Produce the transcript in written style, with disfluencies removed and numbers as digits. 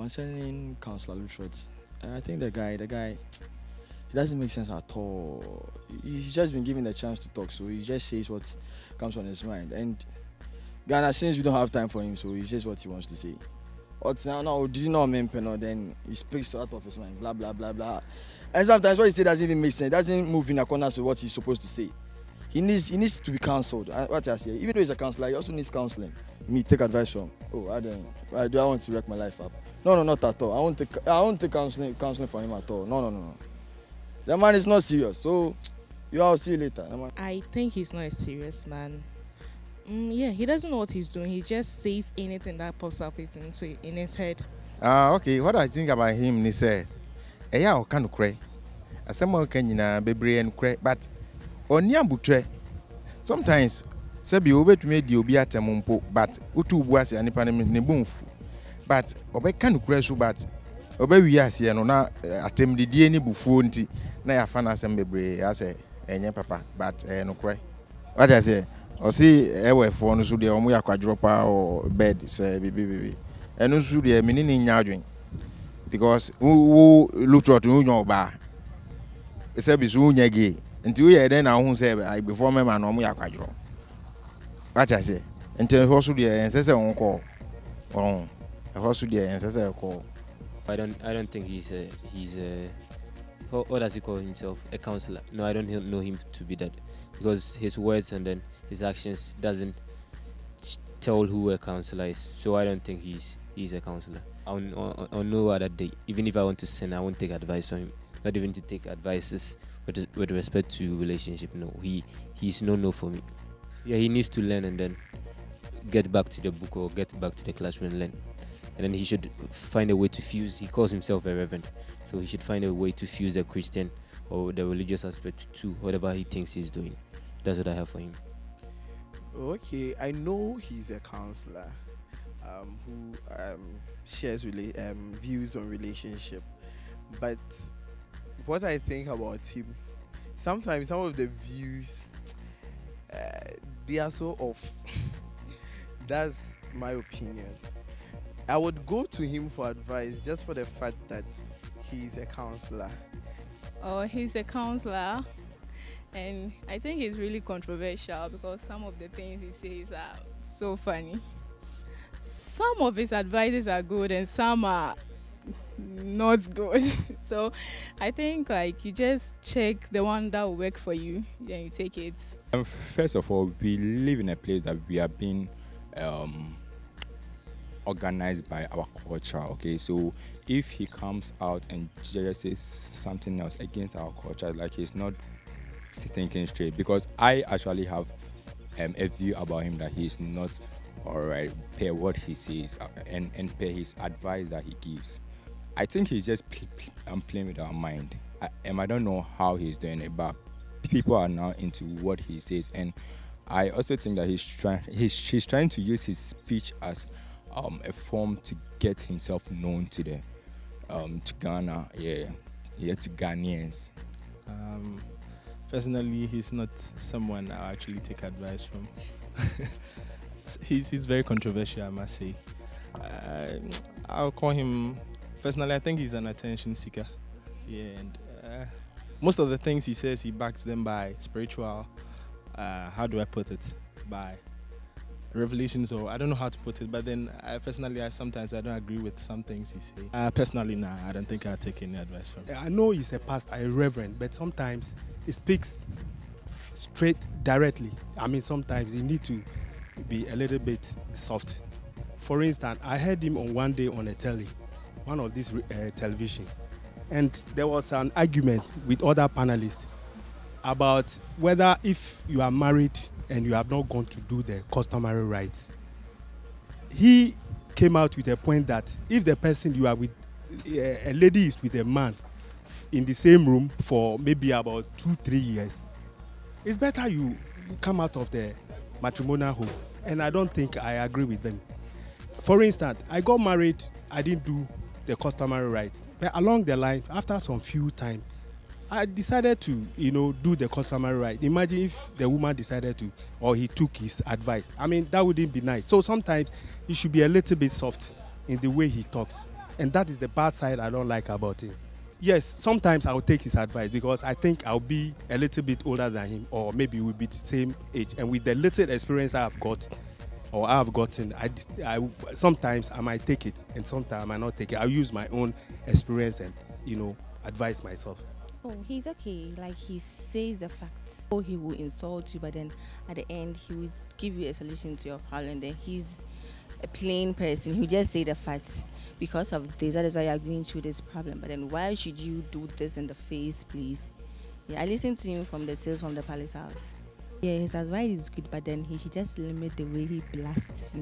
concerning Counselor Lutterodt, I think the guy, it doesn't make sense at all. He's just been given the chance to talk, so he just says what comes on his mind. And Ghana, since we don't have time for him, so he says what he wants to say. But now, did you not mention? Then he speaks out of his mind, blah blah blah blah. And sometimes what he says doesn't even make sense. It doesn't move in accordance with what he's supposed to say. He needs to be counseled. What I say, even though he's a counselor, he also needs counseling. Me take advice from. Oh, why do I want to wreck my life up? No, not at all. I won't take counseling from him at all. No. The man is not serious. So I'll see you later. I think he's not a serious man. Yeah, he doesn't know what he's doing. He just says anything that pops up in his head. Okay, what I think about him is yeah, I can't cry. Someone can be and cry, but on Yambutre, sometimes Sabi over to make the Obiata Mumpo, but Utu was an Epanimum. But Obey can crash, but Obey we are here, no, attempt the DNA buffonti, Naya Fana Sembebre, as a papa, but no cry. What I say, or see, ever phone so the Omuya quadrupa or bed, say, baby, and no should be a meaning in yarding. Because who looked at you bar. It's a bizunya gay. Until we then I won't say I before my man Omuya quadro. What I say, until Hosu the ancestor on call. Oh, a Hosu the ancestor call. I don't think he's a what does he call himself? A counselor. No, I don't know him to be that, because his words and then his actions doesn't tell who a counselor is. So I don't think he's a counselor. On no other day, even if I want to sin, I won't take advice from him. Not even to take advices with respect to relationship. No, he's no for me. Yeah, he needs to learn and then get back to the book or get back to the classroom and learn. And then he should find a way to fuse. He calls himself a reverend, so he should find a way to fuse the Christian or the religious aspect to whatever he thinks he's doing. That's what I have for him. Okay, I know he's a counselor who shares views on relationship, but what I think about him, sometimes some of the views they are so off. That's my opinion. I would go to him for advice just for the fact that he's a counselor. Oh, he's a counselor, and I think he's really controversial because some of the things he says are so funny. Some of his advices are good and some are not good. So I think you just check the one that will work for you, then you take it. First of all, we live in a place that we are being organized by our culture. Okay, so if he comes out and just says something else against our culture, he's not thinking straight, because I actually have a view about him that he's not alright per what he says and per his advice that he gives. I think he's just playing with our mind. I don't know how he's doing it, but people are now into what he says, and I also think that he's trying to use his speech as a form to get himself known to to Ghana, to Ghanaians. Personally, he's not someone I actually take advice from. He's very controversial, I must say. I'll call him, personally, I think he's an attention seeker. Yeah, and most of the things he says, he backs them by spiritual, how do I put it, by revelations, or I don't know how to put it, but then sometimes I don't agree with some things he says. Personally, I don't think I'll take any advice from him. I know he's a pastor, a reverend, but sometimes he speaks straight, directly. I mean, sometimes he needs to be a little bit soft. For instance, I heard him on one day on a one of these televisions, and there was an argument with other panelists about whether if you are married and you have not gone to do the customary rites. He came out with a point that if the person you are with, a lady is with a man in the same room for maybe about 2-3 years, it's better you come out of the matrimonial home. And I don't think I agree with them. For instance, I got married, I didn't do the customary rites. But along the line, after some few time, I decided to, do the customary rite. Imagine if the woman decided to, or he took his advice. I mean, that wouldn't be nice. So sometimes he should be a little bit soft in the way he talks. And that is the bad side I don't like about him. Yes, sometimes I'll take his advice because I think I'll be a little bit older than him, or maybe we'll be the same age. And with the little experience I've got, or I've gotten, sometimes I might take it, and sometimes I might not take it. I'll use my own experience and, advise myself. Oh, he's okay. Like, he says the facts. Oh, he will insult you, but then at the end, he will give you a solution to your problem. Then he's a plain person. He'll just say the facts. Because of this, that is why you're going through this problem. But then why should you do this in the face, please? Yeah, I listened to him from the Tales from the Palace House. Yeah, his advice is good, but then he should just limit the way he blasts,